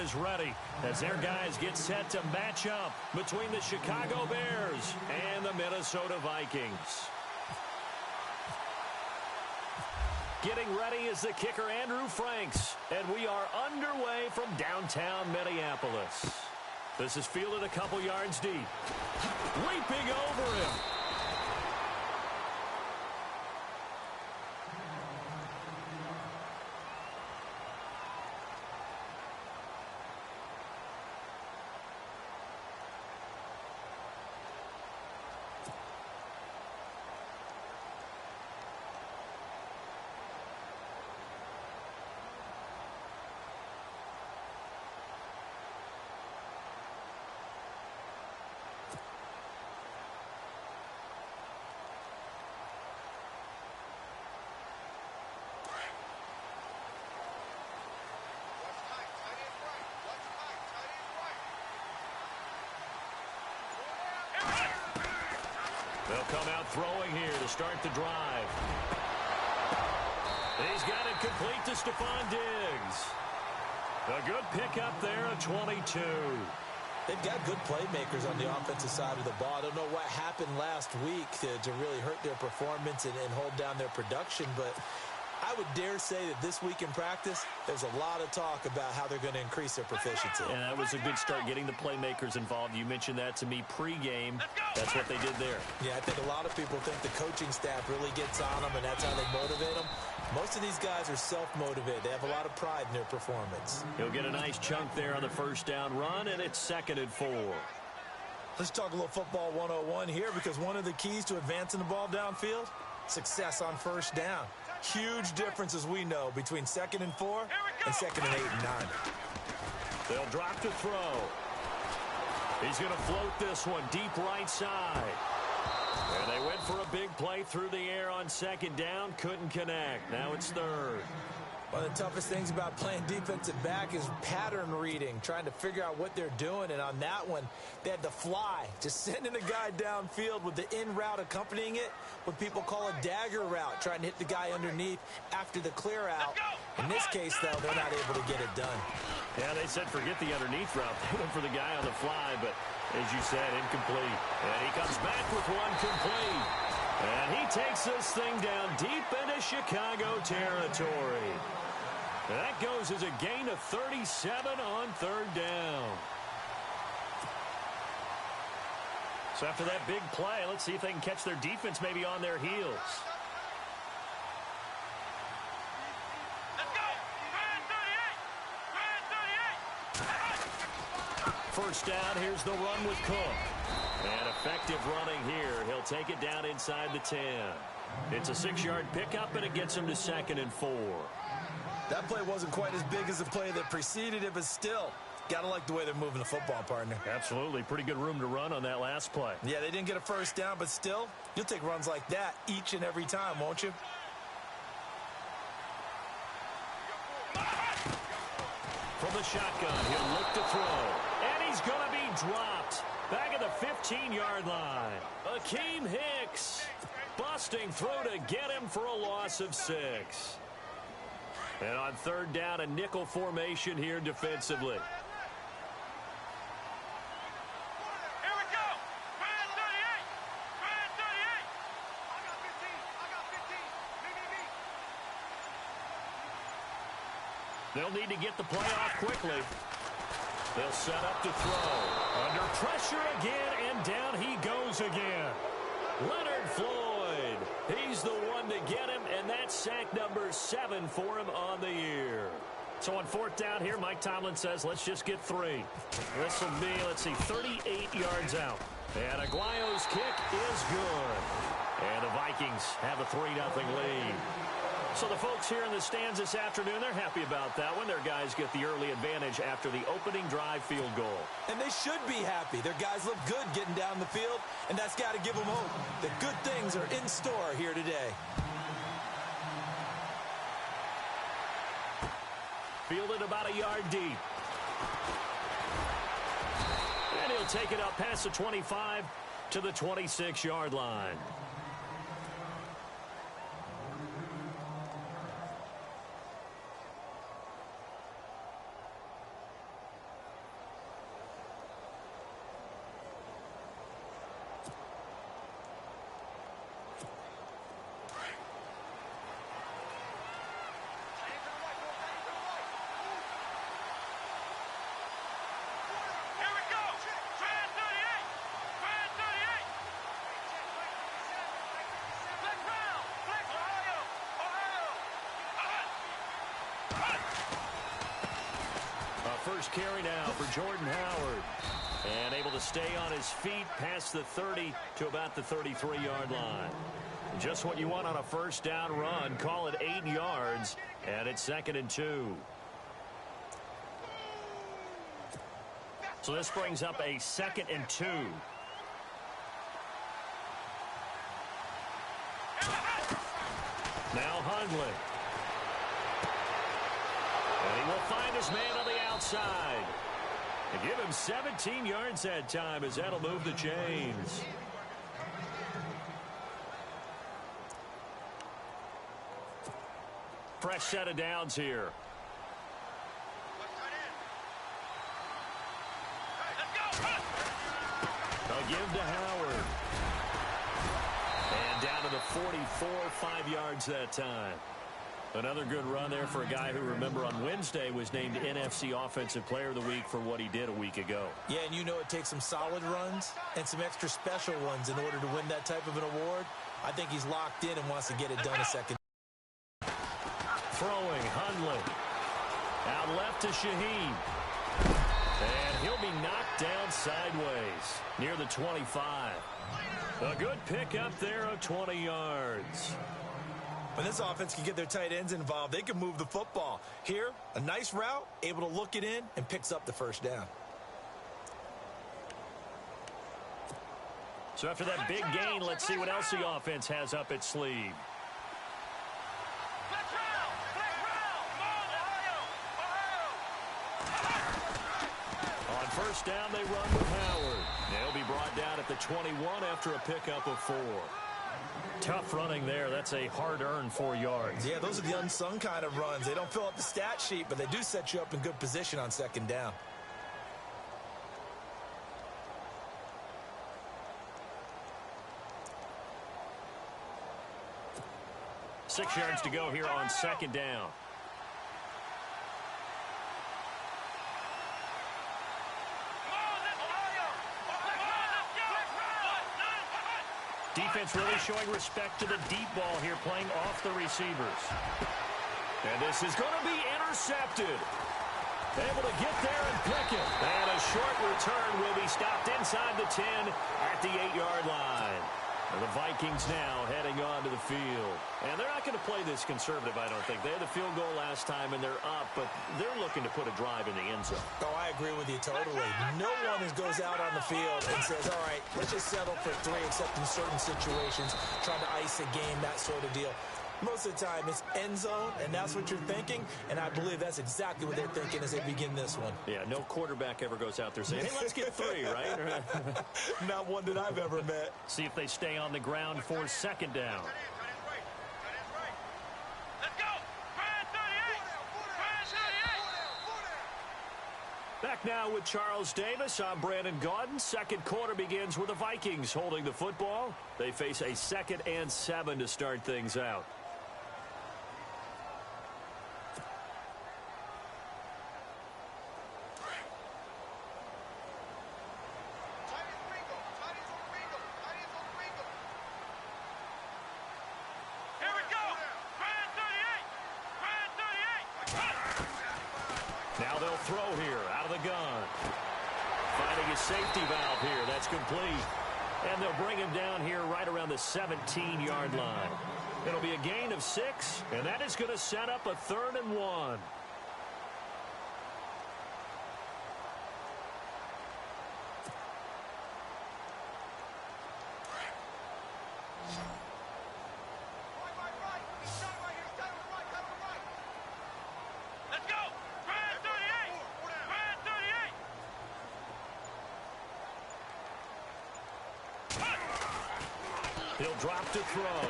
is ready as their guys get set to match up between the Chicago Bears and the Minnesota Vikings. Getting ready is the kicker, Andrew Franks, and we are underway from downtown Minneapolis. This is fielded a couple yards deep. Leaping over him. They'll come out throwing here to start the drive. He's got it complete to Stephon Diggs. A good pickup there at 22. They've got good playmakers on the offensive side of the ball. I don't know what happened last week to really hurt their performance and hold down their production, but I would dare say that this week in practice, there's a lot of talk about how they're going to increase their proficiency. And that was a good start, getting the playmakers involved. You mentioned that to me pregame. That's what they did there. Yeah, I think a lot of people think the coaching staff really gets on them, and that's how they motivate them. Most of these guys are self-motivated. They have a lot of pride in their performance. He'll get a nice chunk there on the first down run, and it's 2nd and 4. Let's talk a little football 101 here, because one of the keys to advancing the ball downfield, success on first down. Huge difference, as we know, between 2nd and 4 and 2nd and 8 and 9. They'll drop to throw. He's going to float this one deep right side. And they went for a big play through the air on 2nd down. Couldn't connect. Now it's 3rd. One of the toughest things about playing defensive back is pattern reading, trying to figure out what they're doing. And on that one, they had to fly, just sending a guy downfield with the in route accompanying it, what people call a dagger route, trying to hit the guy underneath after the clear out. In this case, though, they're not able to get it done. Yeah, they said forget the underneath route. They went for the guy on the fly, but as you said, incomplete. And he comes back with one complete. And he takes this thing down deep into Chicago territory. That goes as a gain of 37 on 3rd down. So after that big play, let's see if they can catch their defense maybe on their heels. Let's go! First down, here's the run with Cook. And effective running here. He'll take it down inside the 10. It's a 6-yard pickup, and it gets him to 2nd and 4. That play wasn't quite as big as the play that preceded it, but still, got to like the way they're moving the football, partner. Absolutely. Pretty good room to run on that last play. Yeah, they didn't get a first down, but still, you'll take runs like that each and every time, won't you? From the shotgun, he'll look to throw. And he's going to be dropped. Back at the 15-yard line. Akeem Hicks busting through to get him for a loss of 6. And on 3rd down, a nickel formation here defensively. Here we go! Brand 38! Brand 38! I got 15! I got 15! Me! They'll need to get the play off quickly. They'll set up to throw. Under pressure again, and down he goes again. Leonard Floyd. He's the one to get him, and that's sack number 7 for him on the year. So on 4th down here, Mike Tomlin says, let's just get 3. This will be, 38 yards out. And Aguayo's kick is good. And the Vikings have a 3-0 lead. So the folks here in the stands this afternoon, they're happy about that one. Their guys get the early advantage after the opening drive field goal. And they should be happy. Their guys look good getting down the field, and that's got to give them hope that good things are in store here today. Fielded about a yard deep. And he'll take it up past the 25 to the 26-yard line. first carry now for Jordan Howard. And able to stay on his feet past the 30 to about the 33-yard line. Just what you want on a first down run. Call it 8 yards, and it's 2nd and 2. So this brings up a 2nd and 2. Now Hundley. And he will find his man on the outside. And give him 17 yards that time as that'll move the chains. Fresh set of downs here. They'll give to Howard. And down to the 44, 5 yards that time. Another good run there for a guy who, remember, on Wednesday was named NFC Offensive Player of the Week for what he did a week ago. Yeah, and you know it takes some solid runs and some extra special ones in order to win that type of an award. I think he's locked in and wants to get it done a second. Throwing, Hundley. Out left to Shaheed. And he'll be knocked down sideways near the 25. A good pick up there of 20 yards. When this offense can get their tight ends involved, they can move the football. Here, a nice route, able to look it in, and picks up the first down. So after that big gain, let's see what else the offense has up its sleeve. On first down, they run with Howard. They'll be brought down at the 21 after a pickup of 4. Tough running there. That's a hard-earned 4 yards. Yeah, those are the unsung kind of runs. They don't fill up the stat sheet, but they do set you up in good position on second down. Six yards to go here on second down. Defense really showing respect to the deep ball here, playing off the receivers. And this is going to be intercepted. Able to get there and pick it. And a short return will be stopped inside the 10 at the 8-yard line. And the Vikings now heading on to the field. And they're not going to play this conservative, I don't think. They had the field goal last time, and they're up, but they're looking to put a drive in the end zone. Oh, I agree with you totally. No one goes out on the field and says, all right, let's just settle for 3, except in certain situations, trying to ice a game, that sort of deal. Most of the time, it's end zone, and that's what you're thinking, and I believe that's exactly what they're thinking as they begin this one. Yeah, no quarterback ever goes out there saying, hey, let's get 3, right? Not one that I've ever met. See if they stay on the ground for second down. Let's go! Brand 38! Brand 38! Back now with Charles Davis. I'm Brandon Gaudin. Second quarter begins with the Vikings holding the football. They face a 2nd and 7 to start things out. Here we go! Brand 38! Brand 38! Now they'll throw here out of the gun. Finding a safety valve here. That's complete. And they'll bring him down here right around the 17-yard line. It'll be a gain of 6, and that is going to set up a 3rd and 1. Let's go! Brand 38! Brand 38! He'll drop to throw.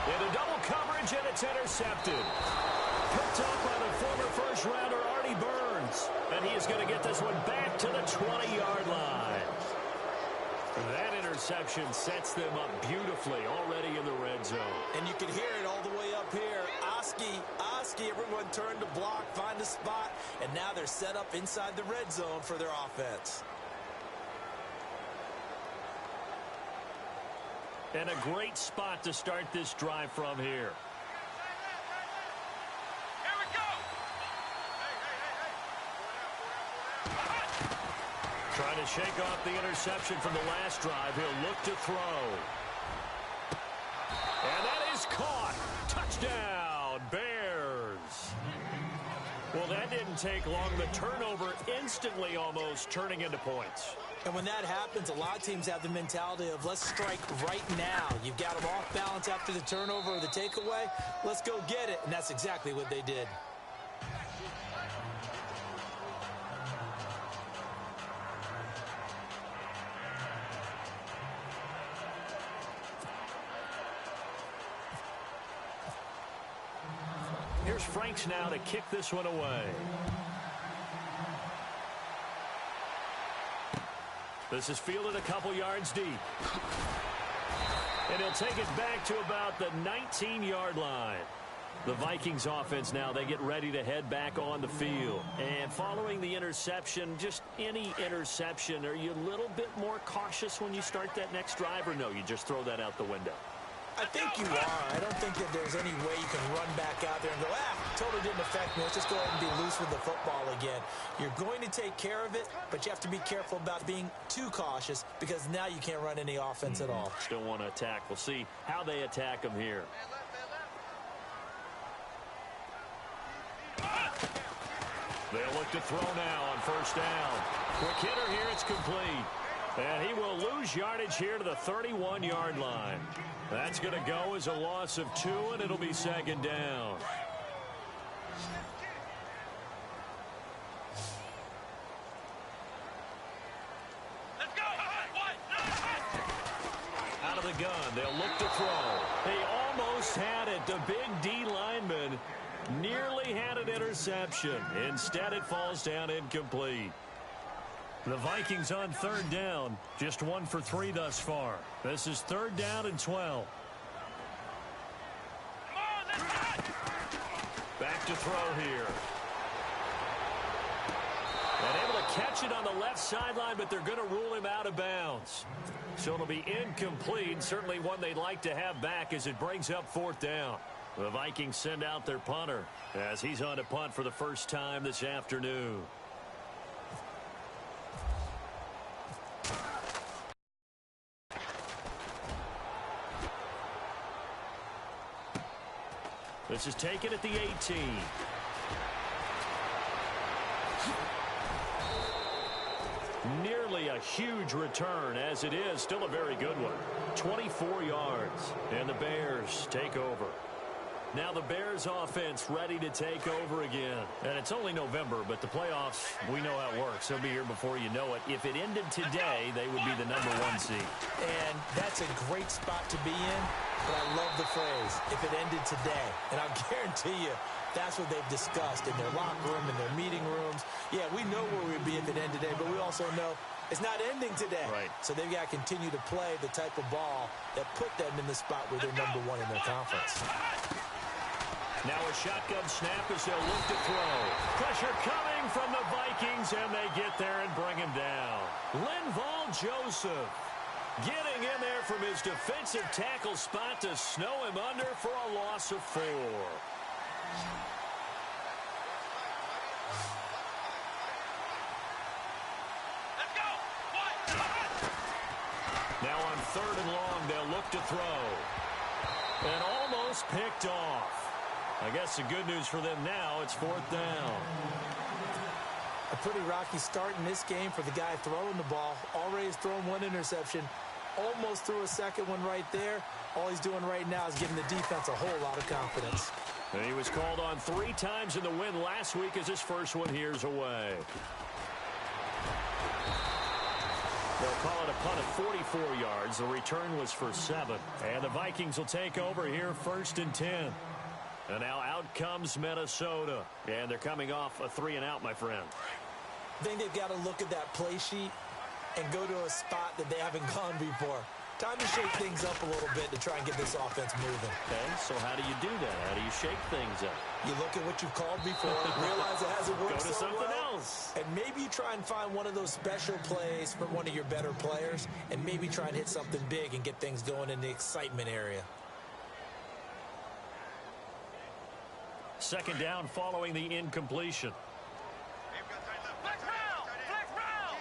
Into double coverage, and it's intercepted. Picked up by the former first-rounder Artie Burns. And he is going to get this one back to the 20-yard line. That interception sets them up beautifully already in the red zone. And you can hear it all the way up here. Oski, everyone turned to block, find a spot, and now they're set up inside the red zone for their offense. And a great spot to start this drive from here. Here we go! Hey! Trying to shake off the interception from the last drive. He'll look to throw. And that is caught. Touchdown, Bears. Well, that didn't take long. The turnover instantly almost turning into points. And when that happens, a lot of teams have the mentality of let's strike right now. You've got them off balance after the turnover or the takeaway. Let's go get it. And that's exactly what they did. Here's Franks now to kick this one away. This is fielded a couple yards deep. And he'll take it back to about the 19-yard line. The Vikings offense now, they get ready to head back on the field. And following the interception, just any interception, are you a little bit more cautious when you start that next drive, or no, you just throw that out the window? I think you are. I don't think that there's any way you can run back out there and go, totally didn't affect me. Let's just go ahead and be loose with the football again. You're going to take care of it, but you have to be careful about being too cautious because now you can't run any offense at all. Still want to attack. We'll see how they attack them here. They'll look to throw now on first down. Quick hitter here. It's complete. And he will lose yardage here to the 31-yard line. That's going to go as a loss of 2, and it'll be second down. Let's go. Out of the gun, they'll look to throw. They almost had it. The big D lineman nearly had an interception. Instead, it falls down incomplete. The Vikings on third down, just 1 for 3 thus far. This is third down and 12. Back to throw here. And able to catch it on the left sideline, but they're going to rule him out of bounds. So it'll be incomplete, certainly one they'd like to have back as it brings up fourth down. The Vikings send out their punter as he's on to punt for the first time this afternoon. This is taken at the 18. Nearly a huge return, as it is still a very good one. 24 yards, and the Bears take over. Now the Bears offense ready to take over again. And it's only November, but the playoffs, we know how it works. They'll be here before you know it. If it ended today, they would be the #1 seed. And that's a great spot to be in, but I love the phrase, if it ended today. And I'll guarantee you, that's what they've discussed in their locker room, in their meeting rooms. Yeah, we know where we'd be if it ended today, but we also know it's not ending today. Right. So they've got to continue to play the type of ball that put them in the spot where they're #1 in their conference. Now a shotgun snap as they'll look to throw. Pressure coming from the Vikings, and they get there and bring him down. Linval Joseph getting in there from his defensive tackle spot to snow him under for a loss of 4. Let's go. Now on third and long, they'll look to throw. And almost picked off. I guess the good news for them now, it's fourth down. A pretty rocky start in this game for the guy throwing the ball. Already has thrown 1 interception. Almost threw a second one right there. All he's doing right now is giving the defense a whole lot of confidence. And he was called on 3 times in the win last week as his first one here's away. They'll call it a punt of 44 yards. The return was for 7. And the Vikings will take over here first and 10. And now out comes Minnesota. And they're coming off a 3-and-out, my friend. I think they've got to look at that play sheet and go to a spot that they haven't gone before. Time to shake things up a little bit to try and get this offense moving. Okay, so how do you do that? How do you shake things up? You look at what you've called before, realize it hasn't worked Go to so something well, else. and maybe you try and find one of those special plays from one of your better players, and maybe try and hit something big and get things going in the excitement area. Second down following the incompletion. Flex round. Flex round.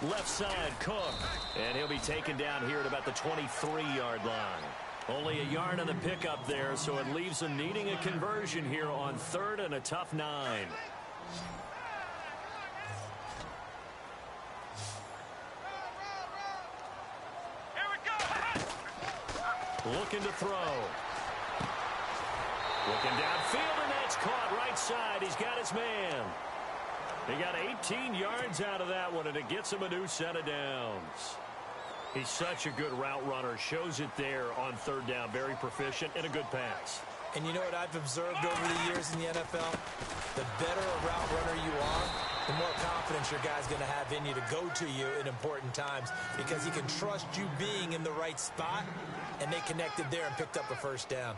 Left side, Cook. And he'll be taken down here at about the 23-yard line. Only a yard on the pickup there, so it leaves them needing a conversion here on 3rd and a tough 9. Here we go. Looking to throw. Looking downfield, and that's caught right side. He's got his man. He got 18 yards out of that one, and it gets him a new set of downs. He's such a good route runner. Shows it there on 3rd down. Very proficient and a good pass. And you know what I've observed over the years in the NFL? The better a route runner you are, the more confidence your guy's going to have in you to go to you in important times because he can trust you being in the right spot, and they connected there and picked up a 1st down.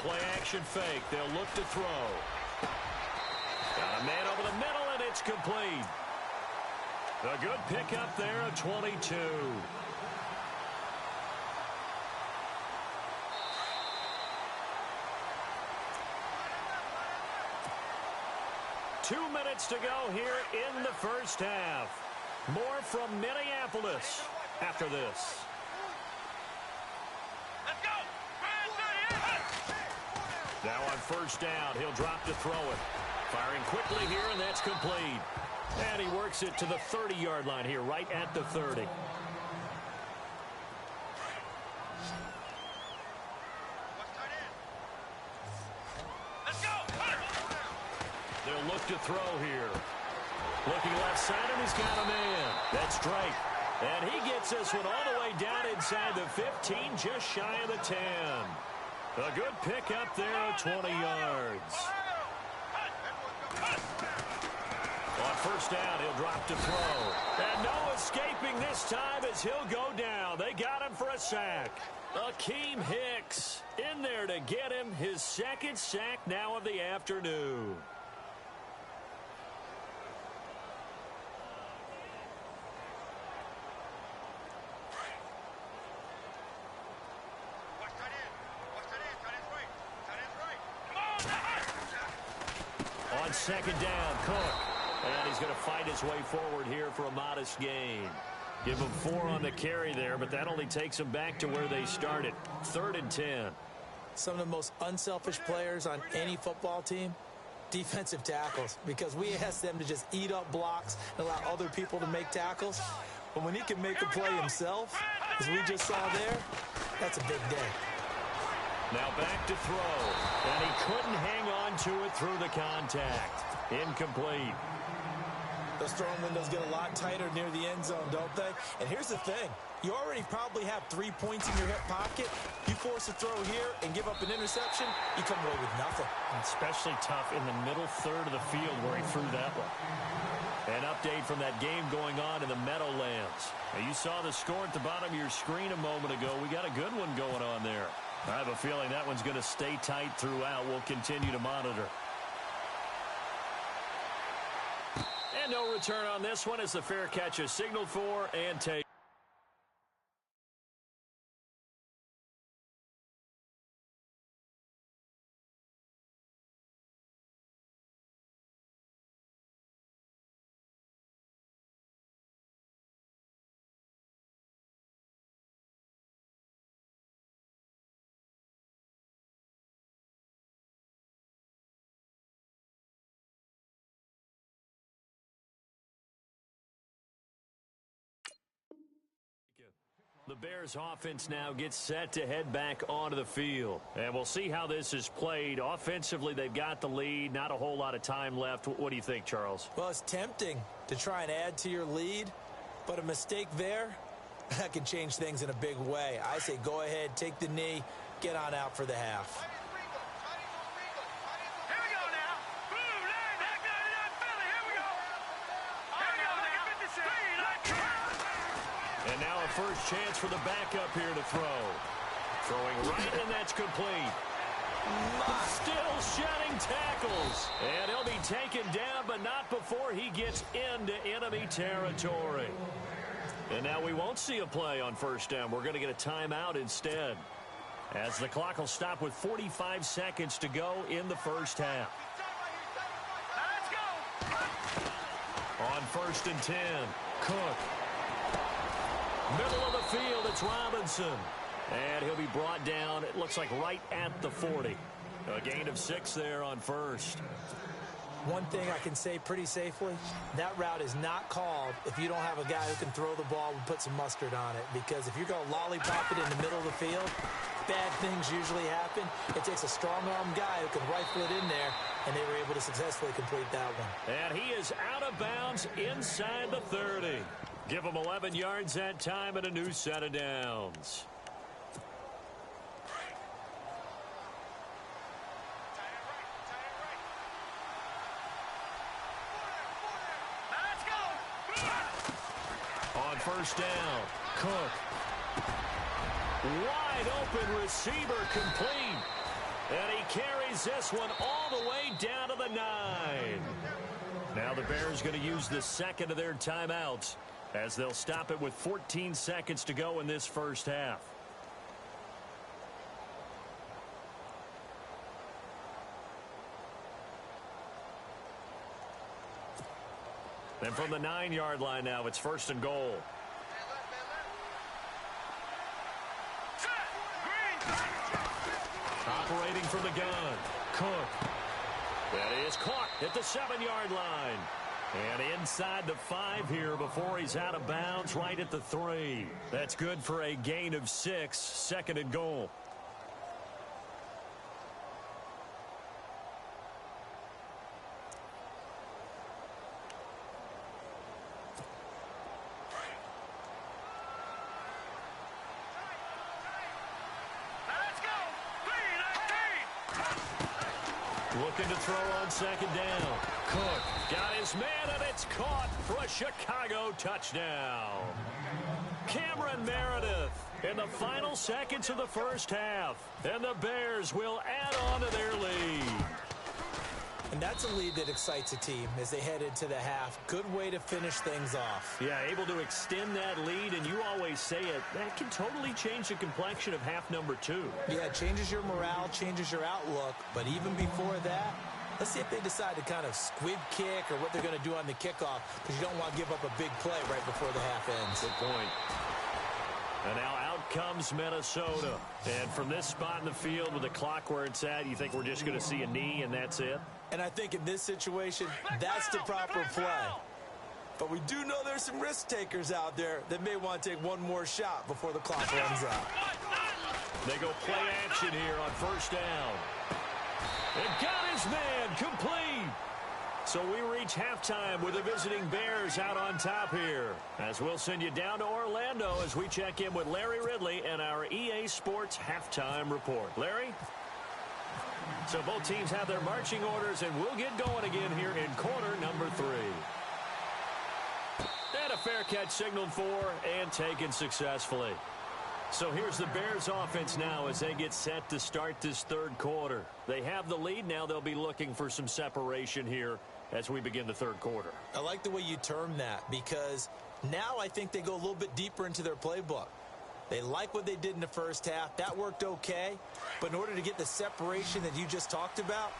Play action fake. They'll look to throw. Got a man over the middle, and it's complete. A good pickup there at 22. Two minutes to go here in the first half. More from Minneapolis after this. Now on 1st down, he'll drop to throw it. Firing quickly here, and that's complete. And he works it to the 30-yard line here, right at the 30. Let's go. They'll look to throw here. Looking left side, and he's got a man. That's Drake. And he gets this one all the way down inside the 15, just shy of the 10. A good pickup there at 20 yards. On 1st down, he'll drop to throw. And no escaping this time as he'll go down. They got him for a sack. Akeem Hicks in there to get him his 2nd sack now of the afternoon. On 2nd down, Cook. And he's going to fight his way forward here for a modest gain. Give him 4 on the carry there, but that only takes them back to where they started. 3rd and 10. Some of the most unselfish players on any football team, defensive tackles, because we ask them to just eat up blocks and allow other people to make tackles. But when he can make a play himself, as we just saw there, that's a big day. Now back to throw. And he couldn't hang on to it through the contact. Incomplete. Those throwing windows get a lot tighter near the end zone, don't they? And here's the thing. You already probably have 3 points in your hip pocket. You force a throw here and give up an interception, you come away with nothing. Especially tough in the middle 3rd of the field where he threw that one. An update from that game going on in the Meadowlands. Now, you saw the score at the bottom of your screen a moment ago. We got a good one going on there. I have a feeling that one's going to stay tight throughout. We'll continue to monitor. And no return on this one as the fair catch is signaled for and taken. The Bears offense now gets set to head back onto the field. And we'll see how this is played. Offensively, they've got the lead. Not a whole lot of time left. What do you think, Charles? Well, it's tempting to try and add to your lead, but a mistake there, that can change things in a big way. I say go ahead, take the knee, get on out for the half. And now a first chance for the backup here to throw. Throwing right, and that's complete. Still shedding tackles. And he'll be taken down, but not before he gets into enemy territory. And now we won't see a play on 1st down. We're going to get a timeout instead. as the clock will stop with 45 seconds to go in the first half. Let's go. On 1st and 10, Cook. Middle of the field, it's Robinson. And he'll be brought down, it looks like right at the 40. A gain of 6 there on first. One thing I can say pretty safely, that route is not called if you don't have a guy who can throw the ball and put some mustard on it. Because if you're going to lollipop it in the middle of the field, bad things usually happen. It takes a strong-arm guy who can rifle it in there, and they were able to successfully complete that one. And he is out of bounds inside the 30. Give him 11 yards that time and a new set of downs. On 1st down, Cook. Wide open receiver complete. And he carries this one all the way down to the 9. Now the Bears going to use the second of their timeouts as they'll stop it with 14 seconds to go in this first half. And from the 9-yard line now, it's 1st and goal. Operating from the gun, Cook. That is caught at the 7-yard line. And inside the 5 here before he's out of bounds right at the 3. That's good for a gain of 6, 2nd and goal. Looking to throw on 2nd down. Cook got his man, and it's caught for a Chicago touchdown. Cameron Meredith in the final seconds of the first half. And the Bears will add on to their lead. And that's a lead that excites a team as they head into the half. Good way to finish things off. Yeah, able to extend that lead, and you always say it, that can totally change the complexion of half number 2. Yeah, it changes your morale, changes your outlook. But even before that, let's see if they decide to kind of squib kick or what they're going to do on the kickoff, because you don't want to give up a big play right before the half ends. Good point. And now out comes Minnesota. And from this spot in the field with the clock where it's at, you think we're just going to see a knee and that's it? And I think in this situation, that's the proper play. But we do know there's some risk takers out there that may want to take one more shot before the clock runs out. They go play action here on 1st down. And got his man complete. So we reach halftime with the visiting Bears out on top here. As we'll send you down to Orlando as we check in with Larry Ridley and our EA Sports Halftime Report. Larry? So both teams have their marching orders, and we'll get going again here in quarter number 3. And a fair catch signaled for and taken successfully. So here's the Bears offense now as they get set to start this 3rd quarter. They have the lead. Now they'll be looking for some separation here as we begin the 3rd quarter. I like the way you term that, because now I think they go a little bit deeper into their playbook. They like what they did in the first half. That worked okay. But in order to get the separation that you just talked about,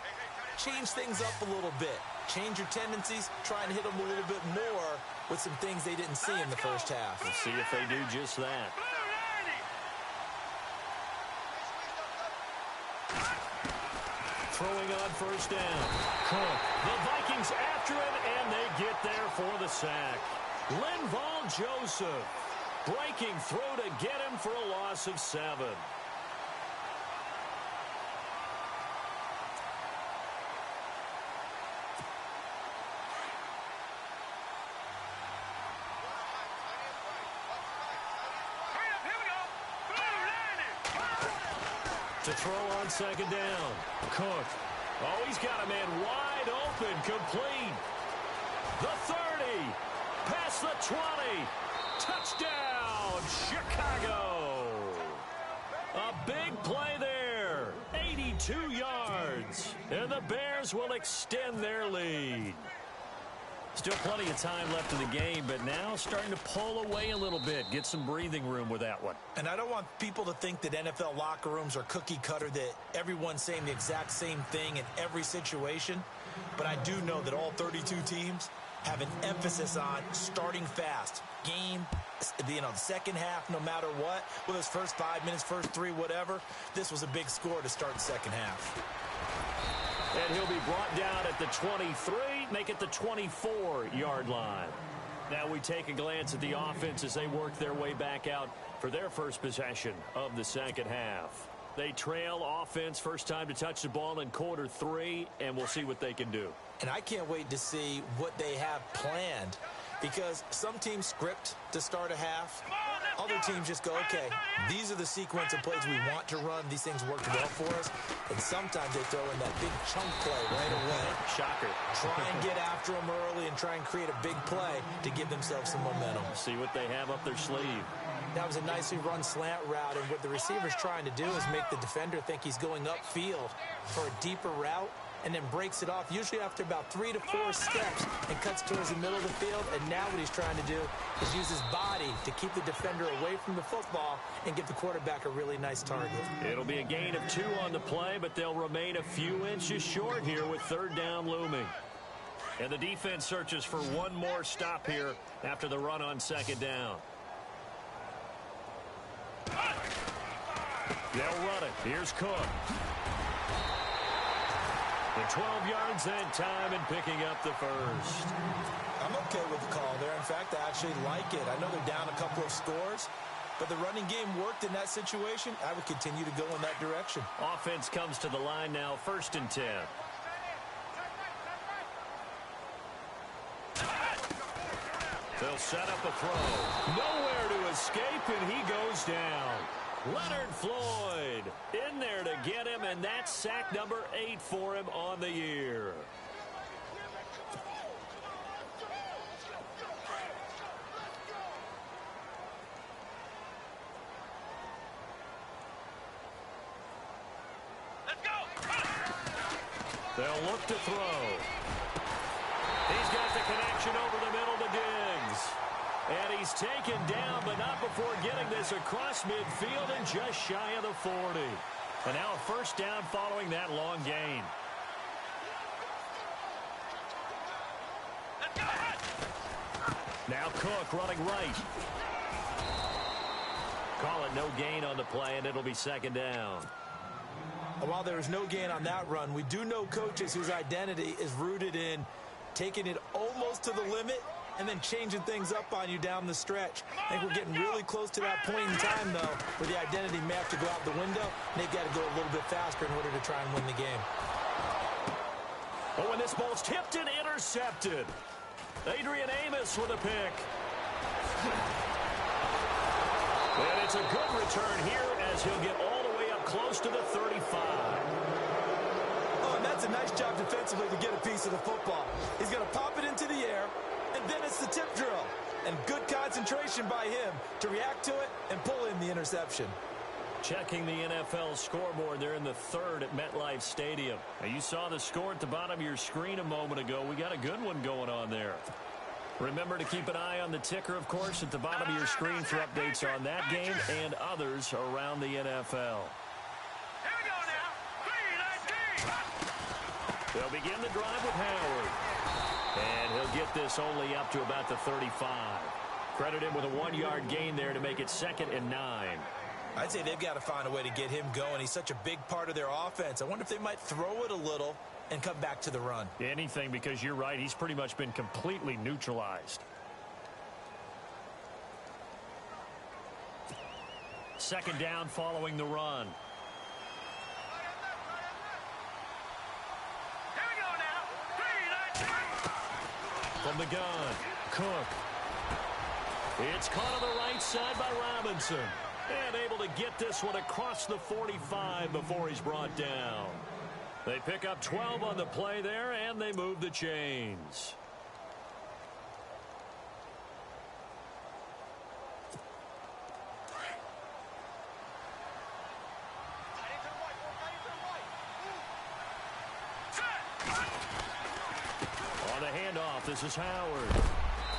change things up a little bit. Change your tendencies. Try and hit them a little bit more with some things they didn't see in the first half. We'll see if they do just that. Throwing on 1st down. Cook. The Vikings after him, and they get there for the sack. Linval Joseph breaking through to get him for a loss of 7. To throw on 2nd down. Cook. Oh, he's got a man wide open, complete. The 30. Past the 20. Touchdown, Chicago. A big play there. 82 yards. And the Bears will extend their lead. Still plenty of time left in the game, but now starting to pull away a little bit. Get some breathing room with that one. And I don't want people to think that NFL locker rooms are cookie cutter, that everyone's saying the exact same thing in every situation. But I do know that all 32 teams have an emphasis on starting fast. Game, the second half, no matter what. Whether it's first 5 minutes, first 3, whatever. This was a big score to start the second half. And he'll be brought down at the 23, make it the 24-yard line. Now we take a glance at the offense as they work their way back out for their first possession of the second half. They trail offense first time to touch the ball in quarter 3, and we'll see what they can do. And I can't wait to see what they have planned, because some teams script to start a half. Other teams just go, okay, these are the sequence of plays we want to run. These things worked well for us. And sometimes they throw in that big chunk play right away. Shocker. Try and get after them early and try and create a big play to give themselves some momentum. See what they have up their sleeve. That was a nicely run slant route, and what the receiver's trying to do is make the defender think he's going upfield for a deeper route, and then breaks it off, usually after about 3 to 4 steps, and cuts towards the middle of the field. And now what he's trying to do is use his body to keep the defender away from the football and give the quarterback a really nice target. It'll be a gain of 2 on the play, but they'll remain a few inches short here with third down looming. And the defense searches for one more stop here after the run on second down. They'll run it. Here's Cook. The 12 yards that time and picking up the first. I'm okay with the call there. In fact, I actually like it. I know they're down a couple of scores, but the running game worked in that situation. I would continue to go in that direction. Offense comes to the line now, 1st and 10. They'll set up a throw. Nowhere to escape, and he goes down. Leonard Floyd in there to get him, and that's sack number 8 for him on the year. Let's go. They'll look to throw. He's got the connection over the middle to Diggs. And he's taken down, but not before getting this across midfield and just shy of the 40. And now a first down following that long gain. Let's go. Now Cook running right. Call it no gain on the play, and it'll be second down. While there was no gain on that run, we do know coaches whose identity is rooted in taking it almost to the limit and then changing things up on you down the stretch. I think we're getting really close to that point in time, though, where the identity may have to go out the window, and they've got to go a little bit faster in order to try and win the game. Oh, and this ball's tipped and intercepted. Adrian Amos with a pick. And it's a good return here as he'll get all the way up close to the 35. Oh, and that's a nice job defensively to get a piece of the football. He's going to pop it into the air, and then it's the tip drill. And good concentration by him to react to it and pull in the interception. Checking the NFL scoreboard, they're in the 3rd at MetLife Stadium. Now, you saw the score at the bottom of your screen a moment ago. We got a good one going on there. Remember to keep an eye on the ticker, of course, at the bottom of your screen for updates on that game and others around the NFL. Here we go now. 3-19. They'll begin the drive with Howard. And he'll get this only up to about the 35. Credit him with a 1-yard gain there to make it 2nd and 9. I'd say they've got to find a way to get him going. He's such a big part of their offense. I wonder if they might throw it a little and come back to the run. Anything, because you're right. He's pretty much been completely neutralized. 2nd down following the run. Here we go now. 3-19. From the gun, Cook. It's caught on the right side by Robinson. And able to get this one across the 45 before he's brought down. They pick up 12 on the play there, and they move the chains. On the handoff, off. This is Howard.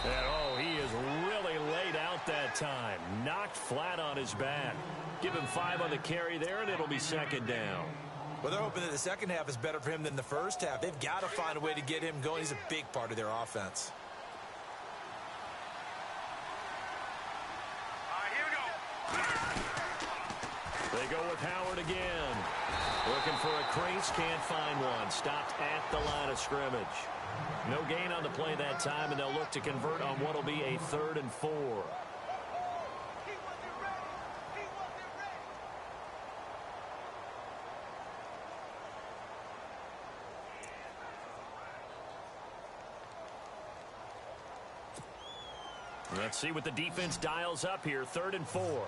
And, oh, he is really laid out that time. Knocked flat on his back. Give him 5 on the carry there, and it'll be second down. Well, they're hoping that the second half is better for him than the first half. They've got to find a way to get him going. He's a big part of their offense. All right, here we go. They go with Howard again. Looking for a crease, can't find one. Stopped at the line of scrimmage. No gain on the play that time, and they'll look to convert on what will be a 3rd and 4. He wasn't ready. He wasn't ready. Let's see what the defense dials up here. 3rd and 4. Green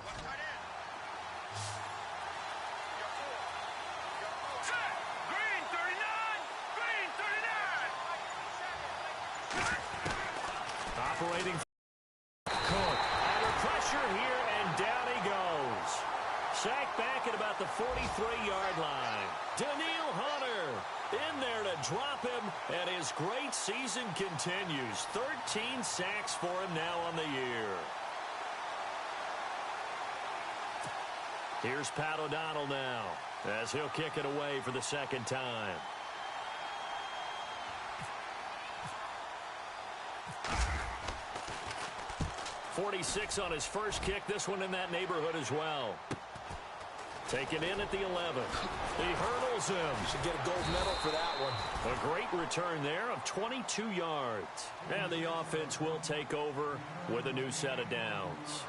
39. Green 39. Operating Cook. Under pressure here, and down he goes. Sacked back at about the 43-yard line. Danielle Hunter in there to drop him, and his great season continues. 13 sacks for him now on the year. Here's Pat O'Donnell now, as he'll kick it away for the second time. .46 on his first kick. This one in that neighborhood as well. Taken in at the 11. He hurdles him. Should get a gold medal for that one. A great return there of 22 yards. And the offense will take over with a new set of downs.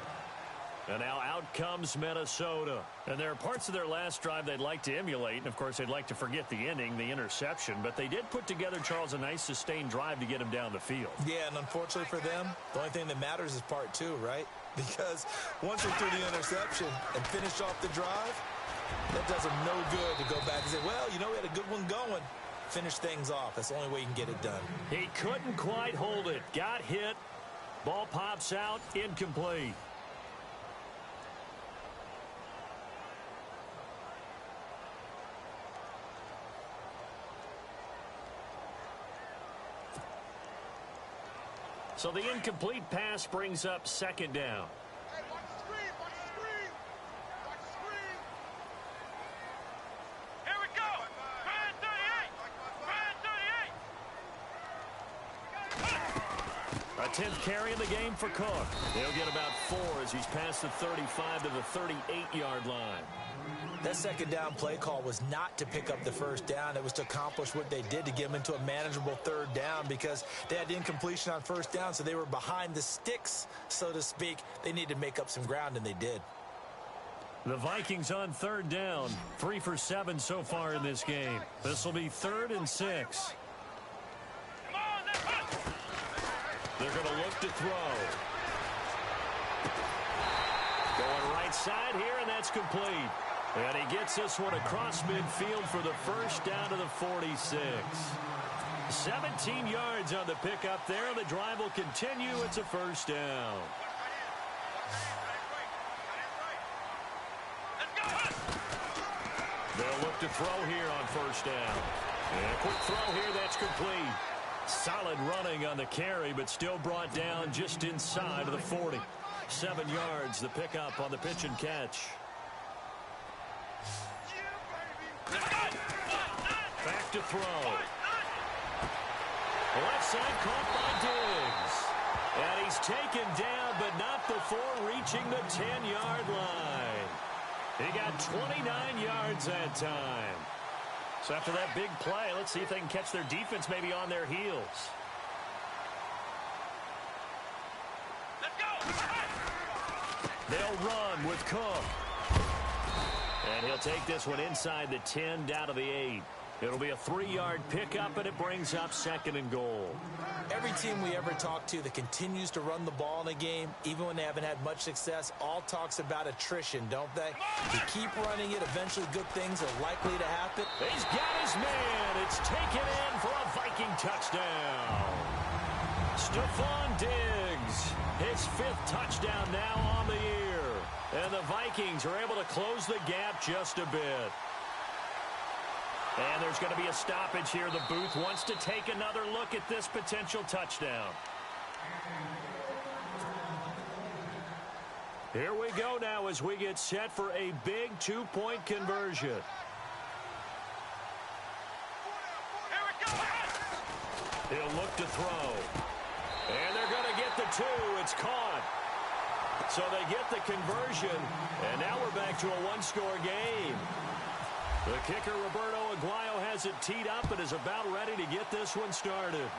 And now out comes Minnesota. And there are parts of their last drive they'd like to emulate. And, of course, they'd like to forget the inning, the interception. But they did put together, Charles, a nice sustained drive to get him down the field. Yeah, and unfortunately for them, the only thing that matters is part 2, right? Because once they threw the interception and finished off the drive, that does them no good to go back and say, well, you know, we had a good one going. Finish things off. That's the only way you can get it done. He couldn't quite hold it. Got hit. Ball pops out. Incomplete. So the incomplete pass brings up second down. Hey, watch the screen. Watch the screen. Watch the screen. Here we go. Brand 38. Brand 38. A 10th carry in the game for Cook. He'll get about 4 as he's past the 35 to the 38-yard line. That second down play call was not to pick up the first down. It was to accomplish what they did, to get them into a manageable 3rd down, because they had incompletion on first down, so they were behind the sticks, so to speak. They needed to make up some ground, and they did. The Vikings on 3rd down. 3 for 7 so far in this game. This will be 3rd and 6. Come on, let's go. They're going to look to throw. Going right side here, and that's complete. And he gets this one across midfield for the first down to the 46. 17 yards on the pickup there. The drive will continue. It's a first down. They'll look to throw here on first down. And a quick throw here, that's complete. Solid running on the carry, but still brought down just inside of the 40. 7 yards, the pickup on the pitch and catch. Back to throw. Left side caught by Diggs. And he's taken down, but not before reaching the 10-yard line. He got 29 yards that time. So after that big play, let's see if they can catch their defense maybe on their heels. Let's go. They'll run with Cook. And he'll take this one inside the 10 down to the 8. It'll be a 3-yard pickup, and it brings up 2nd and goal. Every team we ever talk to that continues to run the ball in a game, even when they haven't had much success, all talks about attrition, don't they? You keep running it, eventually good things are likely to happen. He's got his man. It's taken in for a Viking touchdown. Stephon Diggs, his 5th touchdown now on the year. And the Vikings are able to close the gap just a bit. And there's going to be a stoppage here. The booth wants to take another look at this potential touchdown. Here we go now as we get set for a big two-point conversion. He'll look to throw. And they're going to get the two. It's caught. So they get the conversion. And now we're back to a one-score game. The kicker, Roberto Aguayo, has it teed up and is about ready to get this one started.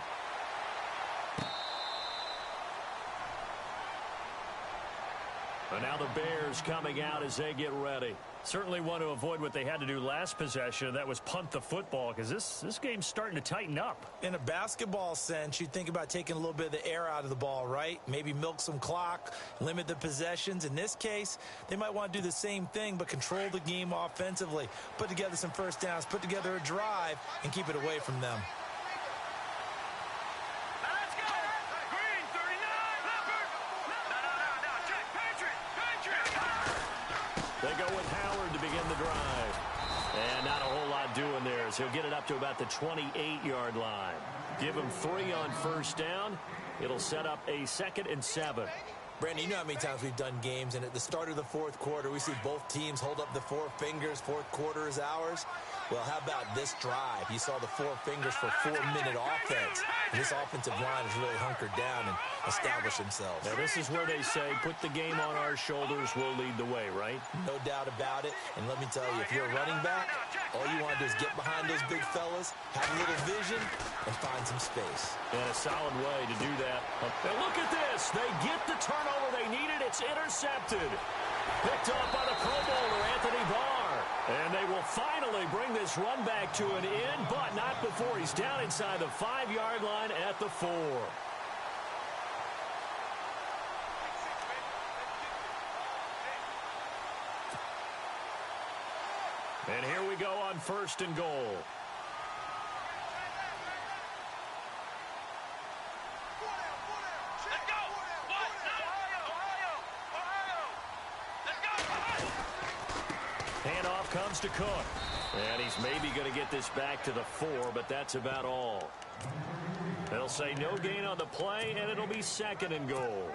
And now the Bears coming out as they get ready. Certainly want to avoid what they had to do last possession, and that was punt the football, because this game's starting to tighten up. In a basketball sense, you think about taking a little bit of the air out of the ball, right? Maybe milk some clock, limit the possessions. In this case, they might want to do the same thing, but control the game offensively. Put together some first downs, put together a drive, and keep it away from them. They go with Howard to begin the drive. And not a whole lot doing there as he'll get it up to about the 28-yard line. Give him 3 on first down. It'll set up a 2nd and 7. Brandon, you know how many times we've done games, and at the start of the fourth quarter, we see both teams hold up the 4 fingers, fourth quarter is ours. Well, how about this drive? You saw the 4 fingers for 4-minute offense. And this offensive line has really hunkered down and established themselves. Now, this is where they say, put the game on our shoulders, we'll lead the way, right? No doubt about it. And let me tell you, if you're a running back, all you want to do is get behind those big fellas, have a little vision, and find some space. And a solid way to do that. And look at this. They get the turnover they needed. It's intercepted. Picked up by the Pro Bowler, Anthony Barr. And they will finally bring this run back to an end, but not before he's down inside the 5-yard line at the 4. And here we go on 1st and goal. Handoff comes to Cook. And he's maybe going to get this back to the 4, but that's about all. They'll say no gain on the play, and it'll be 2nd and goal.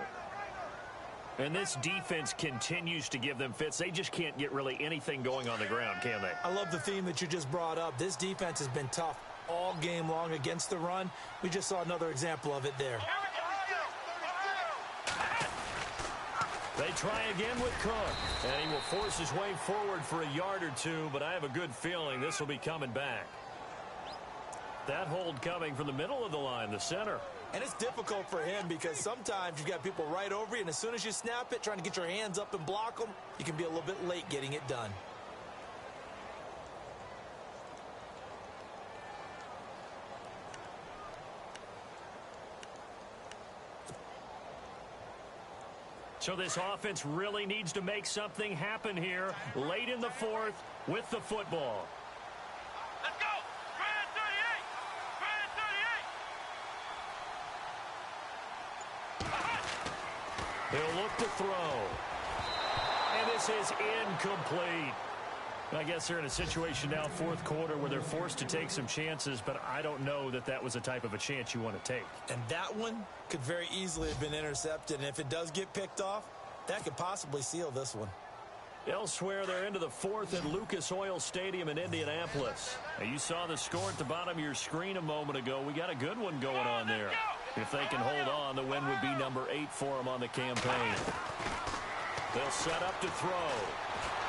And this defense continues to give them fits. They just can't get really anything going on the ground, can they? I love the theme that you just brought up. This defense has been tough all game long against the run. We just saw another example of it there. They try again with Cook, and he will force his way forward for a yard or 2, but I have a good feeling this will be coming back. That hold coming from the middle of the line, the center. And it's difficult for him because sometimes you've got people right over you, and as soon as you snap it, trying to get your hands up and block them, you can be a little bit late getting it done. So this offense really needs to make something happen here late in the 4th with the football. Let's go! Grand 38! He'll look to throw. And this is incomplete. I guess they're in a situation now, 4th quarter, where they're forced to take some chances, but I don't know that that was the type of a chance you want to take. And that one could very easily have been intercepted, and if it does get picked off, that could possibly seal this one. Elsewhere, they're into the 4th at Lucas Oil Stadium in Indianapolis. Now, you saw the score at the bottom of your screen a moment ago. We got a good one going on there. If they can hold on, the win would be number 8 for them on the campaign. They'll set up to throw.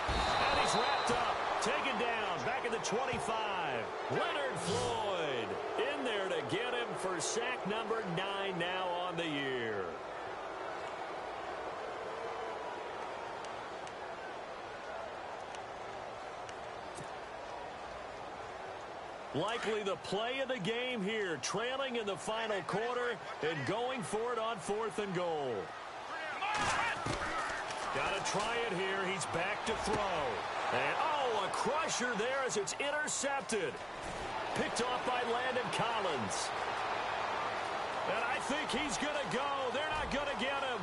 And he's wrapped up, taken down, back at the 25. Leonard Floyd in there to get him for sack number 9 now on the year. Likely the play of the game here, trailing in the final quarter and going for it on 4th and goal. Got to try it here. He's back to throw. And, oh, a crusher there as it's intercepted. Picked off by Landon Collins. And I think he's going to go. They're not going to get him.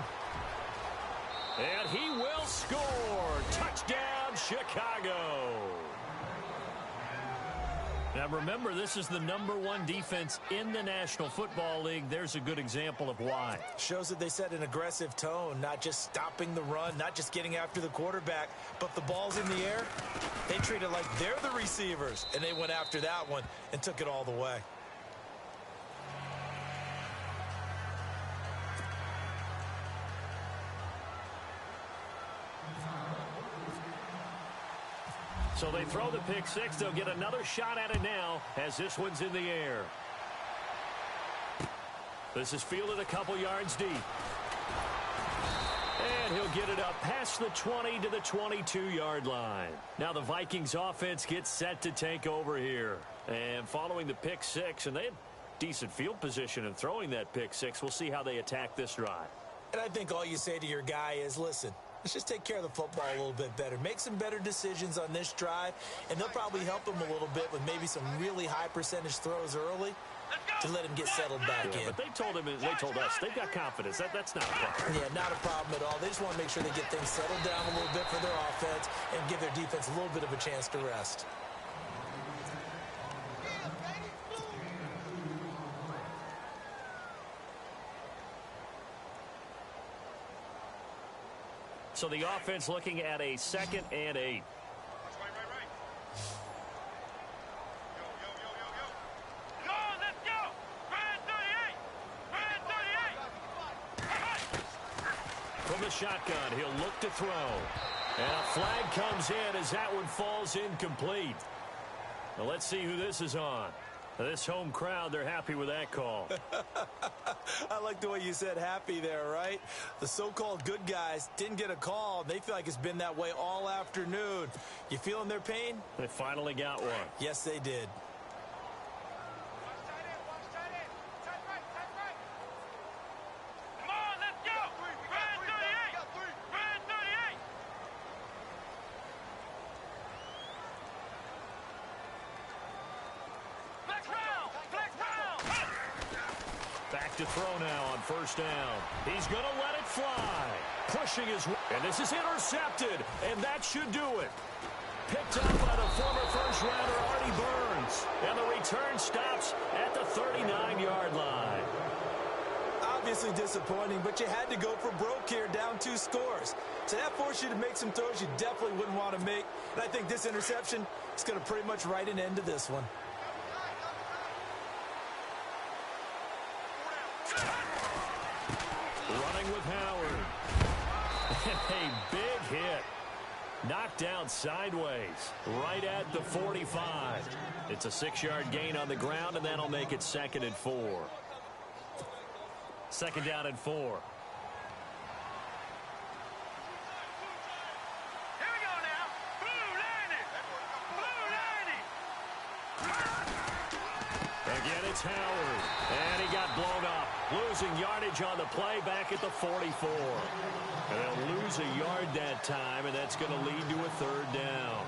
And he will score. Touchdown, Chicago. Now remember, this is the #1 defense in the National Football League. There's a good example of why. Shows that they set an aggressive tone, not just stopping the run, not just getting after the quarterback, but the ball's in the air. They treat it like they're the receivers, and they went after that one and took it all the way. So they throw the pick six. They'll get another shot at it now as this one's in the air. This is fielded a couple yards deep. And he'll get it up past the 20 to the 22-yard line. Now the Vikings offense gets set to take over here. And following the pick six, and they had decent field position in throwing that pick six. We'll see how they attack this drive. And I think all you say to your guy is, listen, let's just take care of the football a little bit better. Make some better decisions on this drive, and they'll probably help him a little bit with maybe some really high percentage throws early to let him get settled back in. But they told us they've got confidence. That's not a problem. Yeah, not a problem at all. They just want to make sure they get things settled down a little bit for their offense and give their defense a little bit of a chance to rest. So the offense looking at a 2nd and 8. Right. Go, let's go. Brand 38. Brand 38. From the shotgun, he'll look to throw. And a flag comes in as that one falls incomplete. Now let's see who this is on. This home crowd, they're happy with that call. I like the way you said happy there, right? The so-called good guys didn't get a call. They feel like it's been that way all afternoon. You feeling their pain? They finally got one. Yes, they did. Watch tight end. Tight right. Come on, let's go. Brand 38. Brand 38. Flex round. Back to throw now on 1st down. He's going to let it fly. Pushing his way. And this is intercepted. And that should do it. Picked up by the former first-rounder Artie Burns. And the return stops at the 39-yard line. Obviously disappointing, but you had to go for broke here, down 2 scores. So that forced you to make some throws you definitely wouldn't want to make. And I think this interception is going to pretty much write an end to this one. Running with Howard. A big hit. Knocked down sideways. Right at the 45. It's a 6-yard gain on the ground, and that'll make it 2nd and 4. 2nd down and 4. Here we go now. Blue lining. Again, it's Howard. And he got blown up. Losing yardage on the play back at the 44. And they'll lose a yard that time, and that's going to lead to a 3rd down.